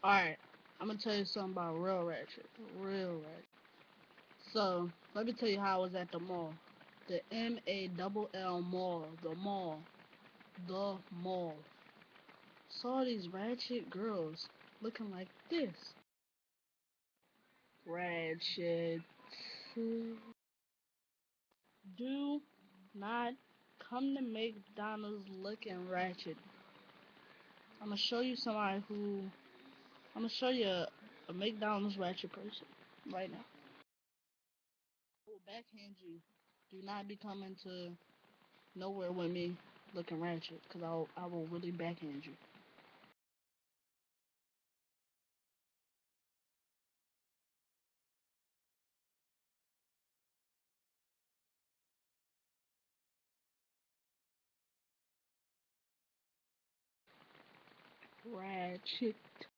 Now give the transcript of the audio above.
Alright, I'm gonna tell you something about real ratchet. Real ratchet. So, let me tell you how I was at the mall. The MALL mall. The mall. The mall. Saw these ratchet girls looking like this. Ratchet. Do not come to McDonald's looking ratchet. I'm gonna show you somebody who. I'm gonna show you a McDonald's ratchet person right now. I will backhand you. Do not be coming to nowhere with me looking ratchet, cause I will really backhand you. Ratchet.